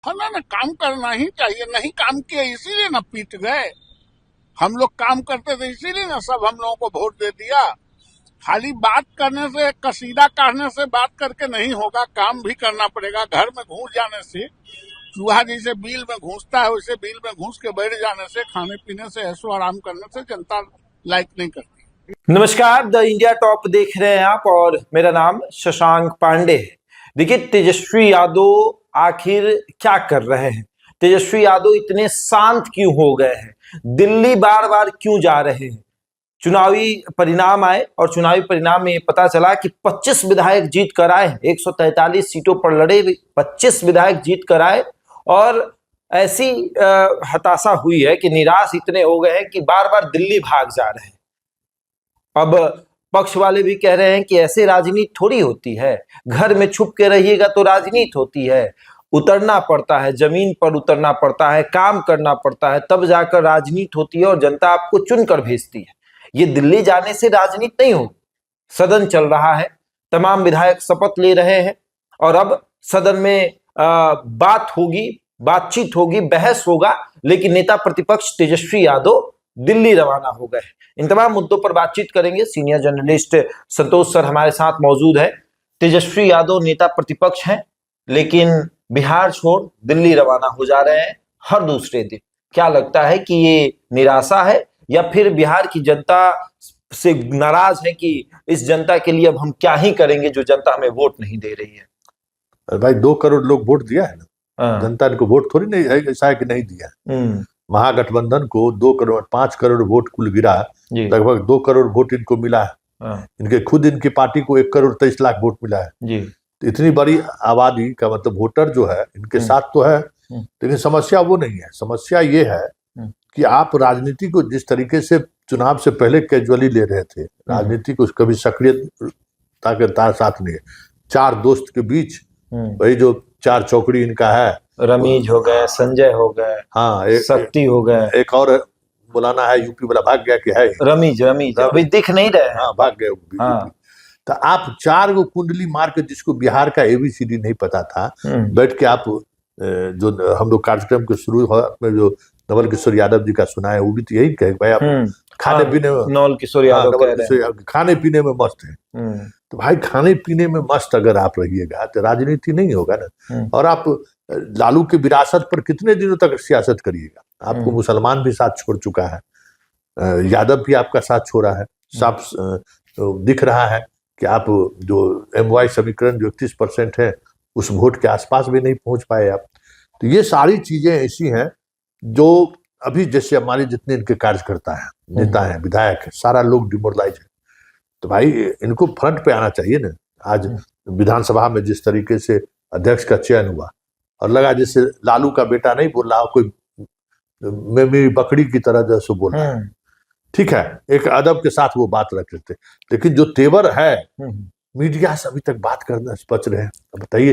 हमें ना काम करना ही चाहिए, नहीं काम किया इसीलिए ना पीट गए। हम लोग काम करते थे इसीलिए ना सब हम लोगों को वोट दे दिया। खाली बात करने से, कसीदा काटने से बात करके नहीं होगा, काम भी करना पड़ेगा। घर में घुस जाने से, चूहा जैसे बिल में घुसता है वैसे बिल में घुस के बैठ जाने से, खाने पीने से, ऐशो आराम करने से जनता लाइक नहीं करती। नमस्कार, द इंडिया टॉप देख रहे हैं आप और मेरा नाम शशांक पांडे है। देखिए, तेजस्वी यादव आखिर क्या कर रहे हैं? तेजस्वी यादव इतने शांत क्यों हो गए हैं? दिल्ली बार बार क्यों जा रहे हैं? चुनावी परिणाम आए और चुनावी परिणाम में ये पता चला कि 25 विधायक जीत कर आए, 143 सीटों पर लड़े 25 विधायक जीत कर आए और ऐसी हताशा हुई है कि निराश इतने हो गए हैं कि बार बार दिल्ली भाग जा रहे हैं। अब पक्ष वाले भी कह रहे हैं कि ऐसे राजनीति थोड़ी होती है, घर में छुप के रहिएगा तो राजनीति होती है, उतरना पड़ता है, जमीन पर उतरना पड़ता है, काम करना पड़ता है, तब जाकर राजनीति होती है और जनता आपको चुनकर भेजती है। ये दिल्ली जाने से राजनीति नहीं होगी। सदन चल रहा है, तमाम विधायक शपथ ले रहे हैं और अब सदन में बात होगी, बातचीत होगी, बहस होगा, लेकिन नेता प्रतिपक्ष तेजस्वी यादव दिल्ली रवाना हो गए। इन तमाम मुद्दों पर बातचीत करेंगे। सीनियर जर्नलिस्ट संतोष सर हमारे साथ मौजूद है। तेजस्वी यादव नेता प्रतिपक्ष हैं, लेकिन बिहार छोड़ दिल्ली रवाना हो जा रहे हैं हर दूसरे दिन। क्या लगता है कि ये निराशा है या फिर बिहार की जनता से नाराज है कि इस जनता के लिए अब हम क्या ही करेंगे जो जनता हमें वोट नहीं दे रही है? भाई 2 करोड़ लोग वोट दिया है ना, जनता इनको वोट थोड़ी नहीं है, ऐसा है कि नहीं दिया। महागठबंधन को 2 करोड़ 5 करोड़ वोट कुल गिरा, लगभग 2 करोड़ वोट इनको मिला है। इनके खुद इनकी पार्टी को 1 करोड़ 23 लाख वोट मिला है। तो इतनी बड़ी आबादी का मतलब वोटर जो है इनके साथ तो है, लेकिन समस्या वो नहीं है। समस्या ये है कि आप राजनीति को जिस तरीके से चुनाव से पहले कैजुअली ले रहे थे, राजनीति को कभी सक्रियता के साथ नहीं है। 4 दोस्त के बीच वही जो 4 चौकड़ी इनका है, रमीज हो गए, संजय हो गए, हाँ, शक्ति हो गए, एक और बुलाना है यूपी वाला भाग गया कि है रमीज अभी दिख नहीं रहे। हाँ, भाग गए। हाँ। तो आप 4 गो कुंडली मार के, जिसको बिहार का ABCD नहीं पता था, बैठ के आप जो हम लोग कार्यक्रम के शुरू में जो नवल किशोर यादव जी का सुना है, वो भी तो यही कहे भाई आप खाने पीने में, नवल किशोर यादव खाने पीने में मस्त है। तो भाई खाने पीने में मस्त अगर आप रहिएगा तो राजनीति नहीं होगा ना। और आप लालू की विरासत पर कितने दिनों तक सियासत करिएगा? आपको मुसलमान भी साथ छोड़ चुका है, यादव भी आपका साथ छोड़ा है। साफ दिख रहा है कि आप जो MY समीकरण जो 31% है, उस वोट के आसपास भी नहीं पहुंच पाए आप। तो ये सारी चीजें ऐसी हैं जो अभी जैसे हमारे जितने इनके कार्यकर्ता हैं, नेता हैं, विधायक हैं, सारा लोग डिमोरलाइज है। तो भाई इनको फ्रंट पे आना चाहिए ना। आज विधानसभा में जिस तरीके से अध्यक्ष का चयन हुआ और लगा जैसे लालू का बेटा नहीं बोल रहा, कोई मेरी बकरी की तरह जैसे बोल रहा है। ठीक है, एक अदब के साथ वो बात रख लेते, लेकिन जो तेवर है मीडिया से अभी तक बात करना बच रहे हैं। बताइए,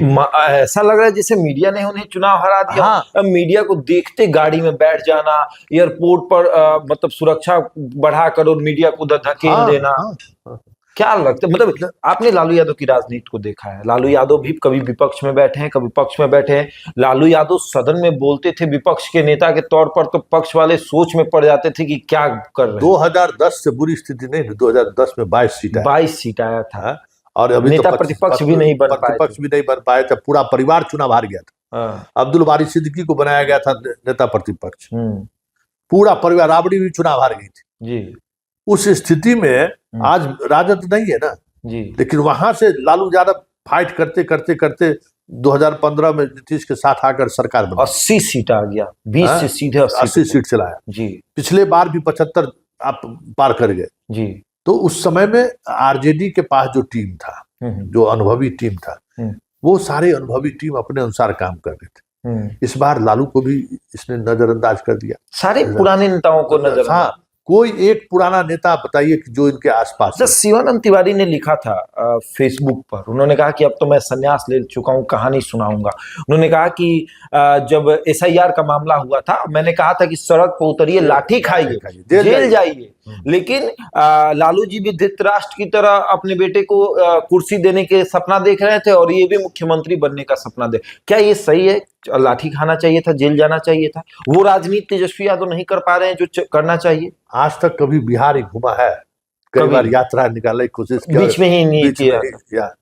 ऐसा लग रहा है जैसे मीडिया ने उन्हें चुनाव हरा दिया। हाँ। अब मीडिया को देखते गाड़ी में बैठ जाना, एयरपोर्ट पर मतलब सुरक्षा बढ़ाकर और मीडिया को धकेल देना। हाँ। क्या लगता है, मतलब आपने लालू यादव की राजनीति को देखा है। लालू यादव भी कभी विपक्ष में बैठे हैं, कभी पक्ष में बैठे हैं। लालू यादव सदन में बोलते थे विपक्ष के नेता के तौर पर, तो पक्ष वाले सोच में पड़ जाते थे कि क्या कर रहे हैं। 2010 से बुरी स्थिति नहीं, 2010 में 22 सीट आया था और अभी नेता प्रतिपक्ष भी नहीं बन पाए थे। पूरा परिवार चुनाव हार गया था। अब्दुल बारी सिद्दीकी को बनाया गया था नेता प्रतिपक्ष, पूरा परिवार, राबड़ी भी चुनाव हार गई थी जी। उस स्थिति में आज राजद नहीं है ना जी, लेकिन वहां से लालू यादव फाइट करते करते करते 2015 में नीतीश के साथ आकर सरकार बनी, 80 सीट आ गया, 20 से सीधे 80 सीट चलाया जी। पिछले बार भी 75 आप पार कर गए जी। तो उस समय में RJD के पास जो टीम था, जो अनुभवी टीम था, वो सारे अनुभवी टीम अपने अनुसार काम कर रहे थे। इस बार लालू को भी इसने नजरअंदाज कर दिया, सारे पुराने नेताओं को नजर। हाँ, कोई एक पुराना नेता बताइए कि जो इनके आसपास। शिवानंद तिवारी ने लिखा था फेसबुक पर, उन्होंने कहा कि अब तो मैं संन्यास ले चुका हूं, कहानी सुनाऊंगा। उन्होंने कहा कि जब SIR का मामला हुआ था, मैंने कहा था कि सड़क पर उतरिए, लाठी खाइए, जेल जाइए, लेकिन लालू जी भी धृतराष्ट्र की तरह अपने बेटे को कुर्सी देने के सपना देख रहे थे और ये भी मुख्यमंत्री बनने का सपना दे। क्या ये सही है? लाठी खाना चाहिए था, जेल जाना चाहिए था। वो राजनीति तेजस्वी यादव नहीं कर पा रहे हैं जो करना चाहिए। आज तक कभी बिहार ही घुमा है, कई बार यात्रा निकालने की कोशिश की, बीच में ही नहीं किया।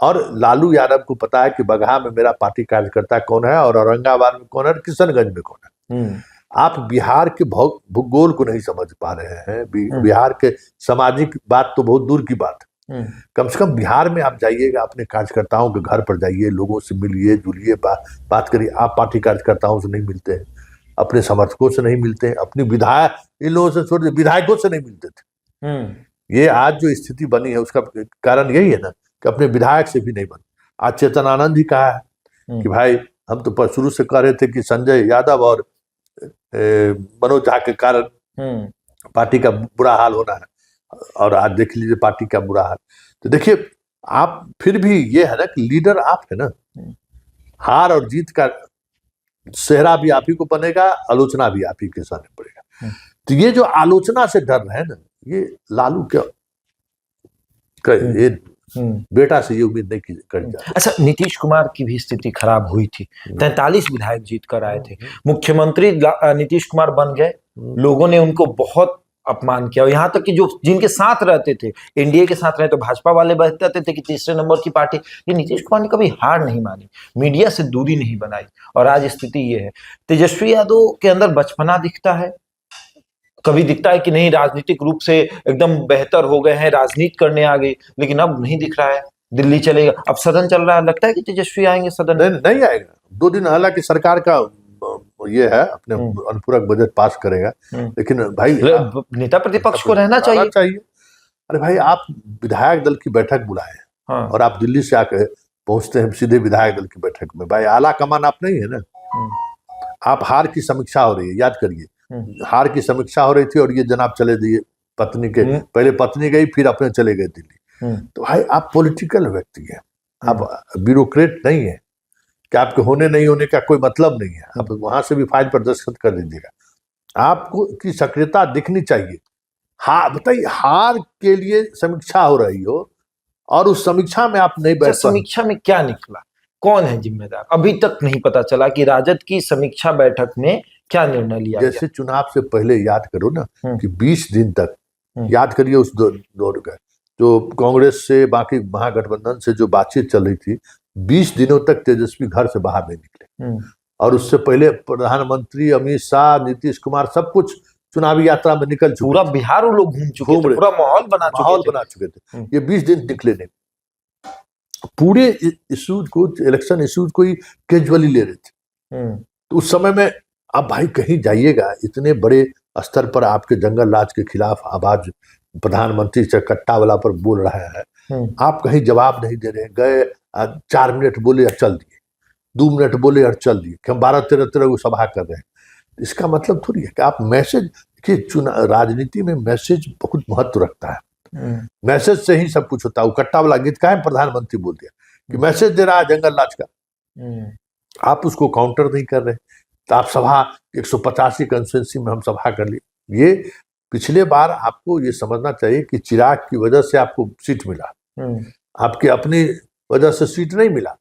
और लालू यादव को पता है कि बगहा में मेरा पार्टी कार्यकर्ता कौन है और औरंगाबाद में कौन है और किशनगंज में कौन है। आप बिहार के भूगोल को नहीं समझ पा रहे हैं। बिहार के सामाजिक बात तो बहुत दूर की बात है। कम से कम बिहार में आप जाइएगा, अपने कार्यकर्ताओं के घर पर जाइए, लोगों से मिलिए जुलिए, बात करिए। आप पार्टी कार्यकर्ताओं से नहीं मिलते हैं, अपने समर्थकों से नहीं मिलते हैं, अपनी विधायक, इन लोगों से छोड़ विधायकों से नहीं मिलते थे। ये आज जो स्थिति बनी है उसका कारण यही है ना कि अपने विधायक से भी नहीं बन। आज चेतन आनंद ही कहा है कि भाई हम तो शुरू से कह रहे थे कि संजय यादव और मनोज झा के कारण पार्टी का बुरा हाल होना है, और आज देख लीजिए पार्टी का बुरा हाल। तो देखिए आप फिर भी ये है ना कि लीडर आप है ना, हार और जीत का सेहरा भी आप ही को बनेगा, आलोचना भी आप ही के सामने पड़ेगा। तो ये जो आलोचना से डर रहे हैं ना, ये लालू क्या ये बेटा से ये उम्मीद नहीं करी जाती। अच्छा, नीतीश कुमार की भी स्थिति खराब हुई थी। 43 विधायक जीत कर आए थे, मुख्यमंत्री नीतीश कुमार बन गए, लोगों ने उनको बहुत अपमान किया। यहाँ तक कि जो जिनके साथ रहते थे, एनडीए के साथ रहे तो भाजपा वाले बताते थे कि तीसरे नंबर की पार्टी। ये नीतीश कुमार ने कभी हार नहीं मानी, मीडिया से दूरी नहीं बनाई, और आज स्थिति ये है। तेजस्वी यादव के अंदर बचपना दिखता है, कभी दिखता है कि नहीं राजनीतिक रूप से एकदम बेहतर हो गए हैं, राजनीति करने आ गए, लेकिन अब नहीं दिख रहा है। दिल्ली चलेगा, अब सदन चल रहा है, लगता है कि तेजस्वी आएंगे सदन? नहीं आएगा। 2 दिन हालांकि सरकार का ये है, अपने अनुपूरक बजट पास करेगा, लेकिन भाई नेता प्रतिपक्ष को रहना चाहिए। अरे भाई आप विधायक दल की बैठक बुलाए और आप दिल्ली से आकर पहुंचते हैं सीधे विधायक दल की बैठक में। भाई आला कमान आप नहीं है ना। आप हार की समीक्षा हो रही है, याद करिए, हार की समीक्षा हो रही थी और ये जनाब चले दिए पत्नी के, पहले पत्नी गई फिर अपने चले गए दिल्ली। तो भाई आप पॉलिटिकल व्यक्ति हैं, आप ब्यूरोक्रेट नहीं है कि आपके होने नहीं होने का कोई मतलब नहीं है। आप वहां से भी फाइल पर दस्तखत कर दीजिएगा। आपको की सक्रियता दिखनी चाहिए। हाँ बताइए, हार के लिए समीक्षा हो रही हो और उस समीक्षा में आप नहीं बैठ, समीक्षा में क्या निकला, कौन है जिम्मेदार, अभी तक नहीं पता चला कि राजद की समीक्षा बैठक में क्या निर्णय लिया। जैसे चुनाव से पहले याद करो ना कि 20 दिन तक याद करिए उस दौर का जो कांग्रेस से बाकी महागठबंधन से जो बातचीत चल रही थी, 20 दिनों तक तेजस्वी घर से बाहर नहीं निकले। और उससे पहले प्रधानमंत्री अमित शाह, नीतीश कुमार सब कुछ चुनावी यात्रा में निकल चुके, पूरा बिहार वो लोग घूम चुके थे, पूरा माहौल बना चुके थे। ये 20 दिन निकले नहीं, पूरे इश्यूज को, इलेक्शन इश्यूज को ही कैजुअली ले रहे थे। तो उस समय में आप भाई कहीं जाइएगा, इतने बड़े स्तर पर आपके जंगल राज के खिलाफ आवाज प्रधानमंत्री से कट्टा वाला पर बोल रहा है, आप कहीं जवाब नहीं दे रहे। गए 4 मिनट बोले और चल दिए, 2 मिनट बोले और चल दिए कि हम 12-13 सभा कर रहे हैं। इसका मतलब थोड़ी है कि आप मैसेज कि राजनीति में मैसेज बहुत महत्व रखता है। मैसेज से ही सब कुछ होता है। वो कट्टा वाला गीत का है, प्रधानमंत्री बोल दिया कि मैसेज दे रहा है जंगल राज का, आप उसको काउंटर नहीं कर रहे। तो आप सभा 185 कंस्टिट्यूंसी में हम सभा कर ली। ये पिछले बार आपको ये समझना चाहिए कि चिराग की वजह से आपको सीट मिला, आपकी अपनी वजह से सीट नहीं मिला।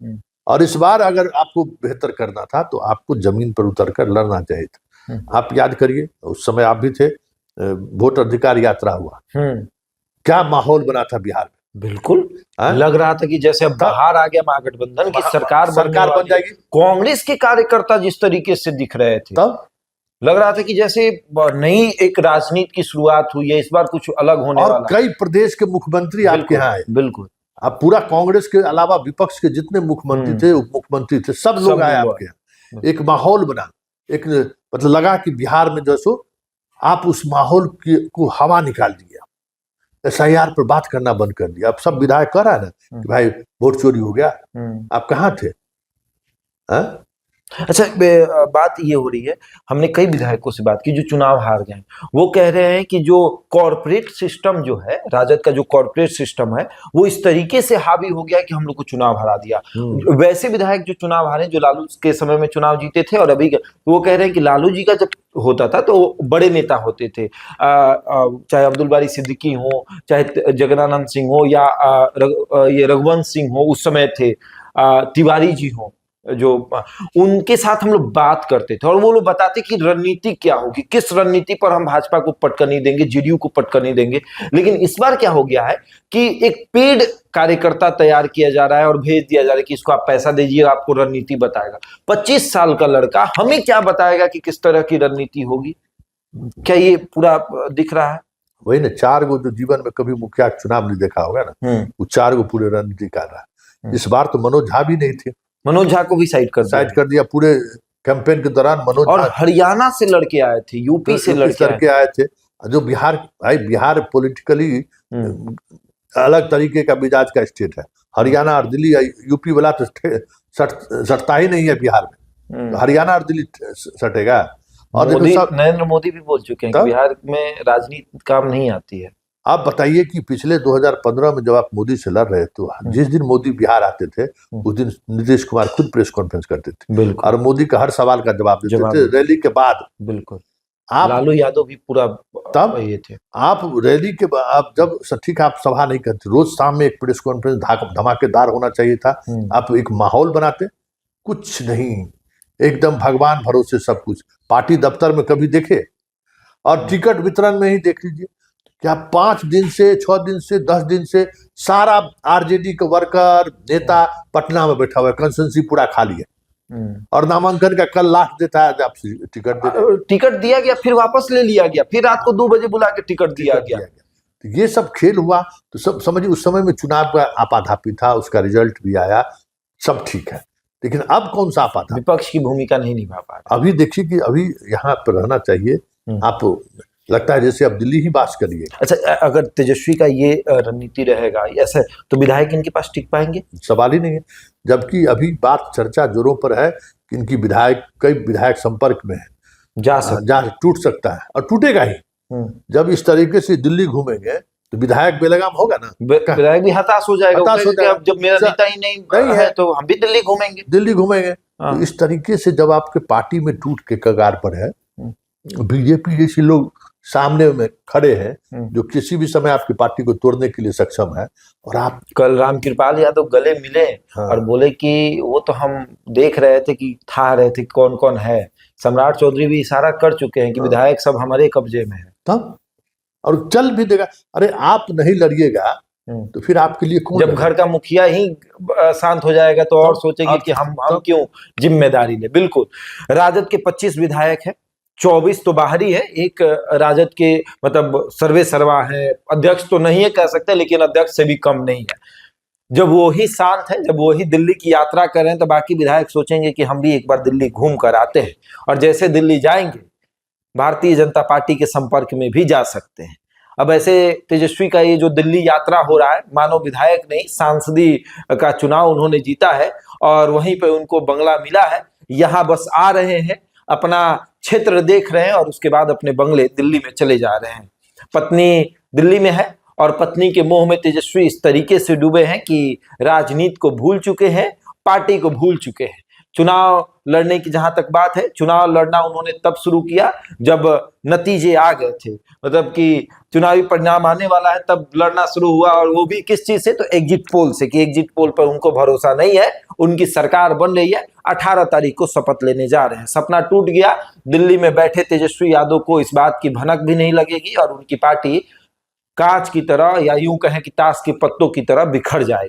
और इस बार अगर आपको बेहतर करना था तो आपको जमीन पर उतर कर लड़ना चाहिए था। आप याद करिए उस समय आप भी थे, वोट अधिकार यात्रा हुआ, क्या माहौल बना था बिहार में। बिल्कुल लग रहा था कि जैसे अब बाहर आ गया महागठबंधन की सरकार बन जाएगी। कांग्रेस के कार्यकर्ता जिस तरीके से दिख रहे थे, तब लग रहा था कि जैसे नई एक राजनीति की शुरुआत हुई है, इस बार कुछ अलग होने वाला। और कई प्रदेश के मुख्यमंत्री आपके यहाँ आए। बिल्कुल, आप पूरा कांग्रेस के अलावा विपक्ष के जितने मुख्यमंत्री थे, उप मुख्यमंत्री थे, सब लोग आए आपके यहाँ। एक माहौल बना, एक मतलब लगा कि बिहार में जैसो आप उस माहौल को हवा निकाल दिया। SIR पर बात करना बंद कर दिया। अब सब विधायक कह रहा है ना कि भाई वोट चोरी हो गया। आप कहाँ थे? अच्छा, बात ये हो रही है, हमने कई विधायकों से बात की जो चुनाव हार गए, वो कह रहे हैं कि जो कॉर्पोरेट सिस्टम जो है, राजद का जो कॉर्पोरेट सिस्टम है, वो इस तरीके से हावी हो गया कि हम लोग को चुनाव हरा दिया। वैसे विधायक जो चुनाव हारे, जो लालू के समय में चुनाव जीते थे और अभी वो कह रहे हैं कि लालू जी का जब होता था तो बड़े नेता होते थे, चाहे अब्दुल बारी सिद्दीकी हो, चाहे जगदानंद सिंह हो, या ये रघुवंश सिंह हो उस समय थे, तिवारी जी हो, जो उनके साथ हम लोग बात करते थे और वो लोग बताते कि रणनीति क्या होगी, किस रणनीति पर हम भाजपा को पटकर नहीं देंगे, जेडीयू को पटकर नहीं देंगे। लेकिन इस बार क्या हो गया है कि एक पेड कार्यकर्ता तैयार किया जा रहा है और भेज दिया जा रहा है कि इसको आप पैसा दीजिए, आपको रणनीति बताएगा। 25 साल का लड़का हमें क्या बताएगा कि किस तरह की रणनीति होगी? क्या ये पूरा दिख रहा है? वही ना, 4 गो जो जीवन में कभी मुखिया चुनाव नहीं देखा होगा ना, वो 4 गो पूरे रणनीति कर रहा है। इस बार तो मनोज झा भी नहीं थे, मनोज झा को भी साइड कर दिया पूरे कैंपेन के दौरान। मनोज और हरियाणा से लड़के आए थे, यूपी से लड़के आए थे, जो बिहार पॉलिटिकली अलग तरीके का मिजाज का स्टेट है। हरियाणा और दिल्ली, यूपी वाला तो सटता ही नहीं है बिहार में, तो हरियाणा और दिल्ली सटेगा। और नरेंद्र मोदी भी बोल चुके हैं कि बिहार में राजनीति काम नहीं आती है। आप बताइए कि पिछले 2015 में जब आप मोदी से लड़ रहे तो जिस दिन मोदी बिहार आते थे उस दिन नीतीश कुमार खुद प्रेस कॉन्फ्रेंस करते थे और मोदी का हर सवाल का जवाब देते थे रैली के बाद। बिल्कुल, आप लालू यादव भी पूरा तब ये थे। आप रैली के बाद, आप जब ठीक आप सभा नहीं करते, रोज शाम में एक प्रेस कॉन्फ्रेंस धमाकेदार होना चाहिए था। आप एक माहौल बनाते, कुछ नहीं, एकदम भगवान भरोसे सब कुछ। पार्टी दफ्तर में कभी देखे, और टिकट वितरण में ही देख लीजिए, क्या 5 दिन से 6 दिन से 10 दिन से सारा आरजेडी का वर्कर नेता पटना में बैठा हुआ है, कंसेंसी पूरा खाली है, और नामांकन का कल लास्ट देता है, आप टिकट दिया गया, फिर वापस ले लिया गया, फिर रात को 2 बजे बुला के टिकट दिया गया। तो ये सब खेल हुआ। तो सब समझिए, उस समय में चुनाव का आपाधापी था, उसका रिजल्ट भी आया, सब ठीक है। लेकिन अब कौन सा आपाधापी? विपक्ष की भूमिका नहीं निभा पा रहा। अभी देखिए कि अभी यहाँ पर रहना चाहिए। आप लगता है जैसे अब दिल्ली ही बात करिए। अच्छा, अगर तेजस्वी का ये रणनीति रहेगा ऐसे, तो विधायक इनके पास टिक पाएंगे? सवाल ही नहीं है। जबकि अभी बात चर्चा जोरों पर है कि इनकी कई विधायक संपर्क में है, टूट सकता है और टूटेगा ही। जब इस तरीके से दिल्ली घूमेंगे तो विधायक बेलगाम होगा ना, विधायक भी हताश हो जाएगा। अब जब मेरा नेता ही नहीं है तो हम भी दिल्ली घूमेंगे। तो इस तरीके से जब आपके पार्टी में टूट के कगार पर है, बीजेपी जैसे लोग सामने में खड़े हैं जो किसी भी समय आपकी पार्टी को तोड़ने के लिए सक्षम है, और आप कल रामकृपाल यादव गले मिले और बोले कि वो तो हम देख रहे थे कि था रहे थे कौन कौन है। सम्राट चौधरी भी इशारा कर चुके हैं कि विधायक सब हमारे कब्जे में है। तब और चल भी देगा। अरे आप नहीं लड़िएगा तो फिर आपके लिए कौन? जब घर का मुखिया ही शांत हो जाएगा तो और सोचेंगे कि हम क्यों जिम्मेदारी ले। बिल्कुल, राजद के 25 विधायक हैं, 24 तो बाहरी है, एक राजद के मतलब सर्वे सर्वा है, अध्यक्ष तो नहीं है कह सकते, लेकिन अध्यक्ष से भी कम नहीं है। जब वो ही शांत है, जब वो ही दिल्ली की यात्रा करें तो बाकी विधायक सोचेंगे कि हम भी एक बार दिल्ली घूम कर आते हैं, और जैसे दिल्ली जाएंगे भारतीय जनता पार्टी के संपर्क में भी जा सकते हैं। अब ऐसे तेजस्वी का ये जो दिल्ली यात्रा हो रहा है, मानो विधायक नहीं सांसदी का चुनाव उन्होंने जीता है और वहीं पे उनको बंगला मिला है, यहाँ बस आ रहे हैं, अपना क्षेत्र देख रहे हैं और उसके बाद अपने बंगले दिल्ली में चले जा रहे हैं। पत्नी दिल्ली में है और पत्नी के मोह में तेजस्वी इस तरीके से डूबे हैं कि राजनीति को भूल चुके हैं, पार्टी को भूल चुके हैं। चुनाव लड़ने की जहां तक बात है, चुनाव लड़ना उन्होंने तब शुरू किया जब नतीजे आ गए थे, मतलब कि चुनावी परिणाम आने वाला है तब लड़ना शुरू हुआ, और वो भी किस चीज से? तो एग्जिट पोल से, कि एग्जिट पोल पर उनको भरोसा नहीं है, उनकी सरकार बन रही है, 18 तारीख को शपथ लेने जा रहे हैं। सपना टूट गया। दिल्ली में बैठे तेजस्वी यादव को इस बात की भनक भी नहीं लगेगी और उनकी पार्टी कांच की तरह, या यूं कहें कि ताश के पत्तों की तरह बिखर जाएगी।